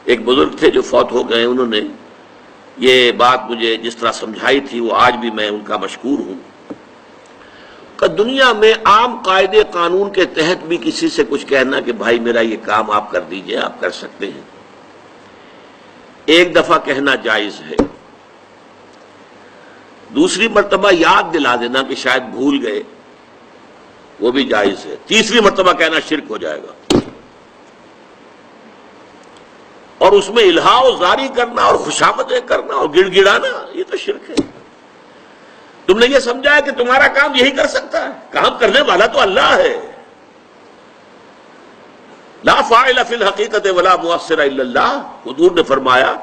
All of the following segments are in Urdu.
ایک بزرگ تھے جو فوت ہو گئے، انہوں نے یہ بات مجھے جس طرح سمجھائی تھی وہ آج بھی میں ان کا مشکور ہوں کہ دنیا میں عام قاعدے قانون کے تحت بھی کسی سے کچھ کہنا کہ بھائی میرا یہ کام آپ کر دیجئے، آپ کر سکتے ہیں، ایک دفعہ کہنا جائز ہے، دوسری مرتبہ یاد دلا دینا کہ شاید بھول گئے وہ بھی جائز ہے، تیسری مرتبہ کہنا شرک ہو جائے گا، اور اس میں الہا و زاری کرنا اور خوشامدیں کرنا اور گڑ گڑانا یہ تو شرک ہے۔ تم نے یہ سمجھا ہے کہ تمہارا کام یہی کر سکتا ہے، کام کرنے والا تو اللہ ہے، لا فاعل فی الحقیقت ولا مؤثر الا اللہ۔ حضور نے فرمایا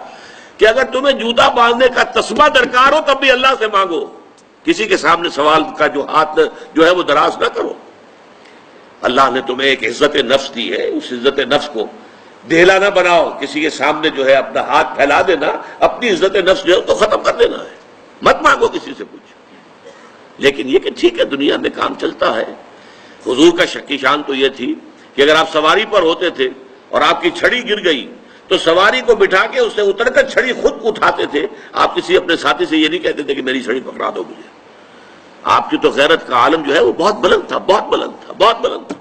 کہ اگر تمہیں جوتا باندھنے کا تسمہ درکار ہو تب بھی اللہ سے مانگو، کسی کے سامنے سوال کا جو ہاتھ جو ہے وہ دراز نہ کرو۔ اللہ نے تمہیں ایک عزت نفس دی ہے، اس عزت نفس کو دھیلا نہ بناؤ، کسی کے سامنے جو ہے اپنا ہاتھ پھیلا دینا، اپنی عزت نفس جو ہے تو ختم کر دینا ہے، مت مانگو کسی سے کچھ۔ لیکن یہ کہ ٹھیک ہے دنیا میں کام چلتا ہے۔ حضور کا شکی شان تو یہ تھی کہ اگر آپ سواری پر ہوتے تھے اور آپ کی چھڑی گر گئی تو سواری کو بٹھا کے اس سے اتر کر چھڑی خود اٹھاتے تھے، آپ کسی اپنے ساتھی سے یہ نہیں کہتے تھے کہ میری چھڑی پکڑا دو مجھے۔ آپ کی تو غیرت کا عالم جو ہے وہ بہت بلند تھا، بہت بلند تھا، بہت بلند تھا۔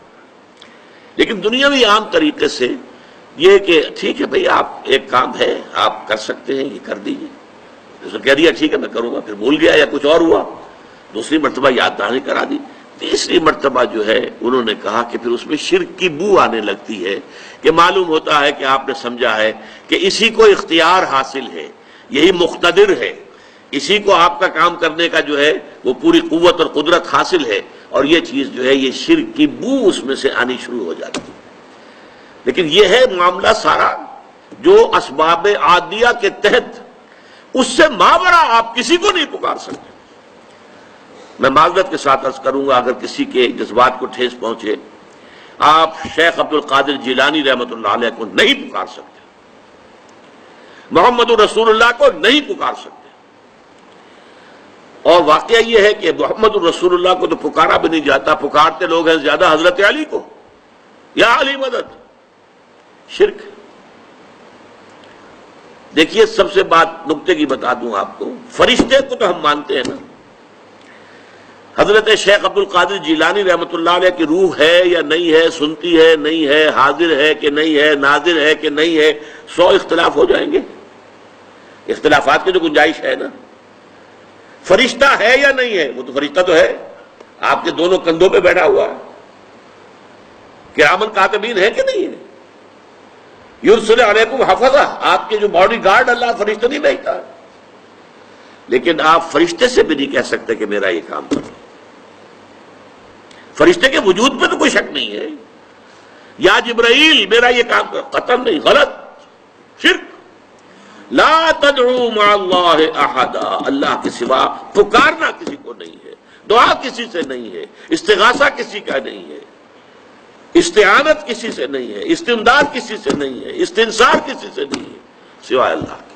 لیکن دنیاوی عام طریقے سے یہ کہ ٹھیک ہے بھئی آپ ایک کام ہے آپ کر سکتے ہیں، یہ کر دیجیے، اس نے کہہ دیا ٹھیک ہے میں کروں گا، پھر بھول گیا یا کچھ اور ہوا، دوسری مرتبہ یاد دہانی کرا دی، تیسری مرتبہ جو ہے انہوں نے کہا کہ پھر اس میں شرک کی بو آنے لگتی ہے کہ معلوم ہوتا ہے کہ آپ نے سمجھا ہے کہ اسی کو اختیار حاصل ہے، یہی مقتدر ہے، اسی کو آپ کا کام کرنے کا جو ہے وہ پوری قوت اور قدرت حاصل ہے، اور یہ چیز جو ہے یہ شرک کی بو اس میں سے آنی شروع ہو جاتی ہے۔ لیکن یہ ہے معاملہ سارا جو اسباب عادیہ کے تحت، اس سے ماورا آپ کسی کو نہیں پکار سکتے۔ میں معذرت کے ساتھ عرض کروں گا اگر کسی کے جذبات کو ٹھیس پہنچے، آپ شیخ عبد القادر جیلانی رحمۃ اللہ علیہ کو نہیں پکار سکتے، محمد الرسول اللہ کو نہیں پکار سکتے، اور واقعہ یہ ہے کہ محمد الرسول اللہ کو تو پکارا بھی نہیں جاتا، پکارتے لوگ ہیں زیادہ حضرت علی کو، یا علی مدد، شرک۔ دیکھیے سب سے بات نکتے کی بتا دوں آپ کو، فرشتے کو تو ہم مانتے ہیں نا، حضرت شیخ عبد القادر جیلانی رحمۃ اللہ علیہ کی روح ہے یا نہیں ہے، سنتی ہے نہیں ہے، حاضر ہے کہ نہیں ہے، ناظر ہے کہ نہیں ہے، 100 اختلاف ہو جائیں گے، اختلافات کی جو گنجائش ہے نا۔ فرشتہ ہے یا نہیں ہے، وہ تو فرشتہ تو ہے، آپ کے دونوں کندھوں پہ بیٹھا ہوا ہے، کرامن کاتبین ہے کہ نہیں ہے، یرسل علیکم حفظہ، آپ کے جو باڈی گارڈ اللہ فرشتہ نہیں بھیجتا، لیکن آپ فرشتے سے بھی نہیں کہہ سکتے کہ میرا یہ کام کرو۔ فرشتے کے وجود پہ تو کوئی شک نہیں ہے، یا جبرائیل میرا یہ کام کرو، قطعاً نہیں، غلط، شرک۔ لا تدعو مع اللہ احدا، اللہ کے سوا پکارنا کسی کو نہیں ہے، دعا کسی سے نہیں ہے، استغاثہ کسی کا نہیں ہے، استعانت کسی سے نہیں ہے، استمداد کسی سے نہیں ہے، استنصار کسی سے نہیں ہے سوائے اللہ کے۔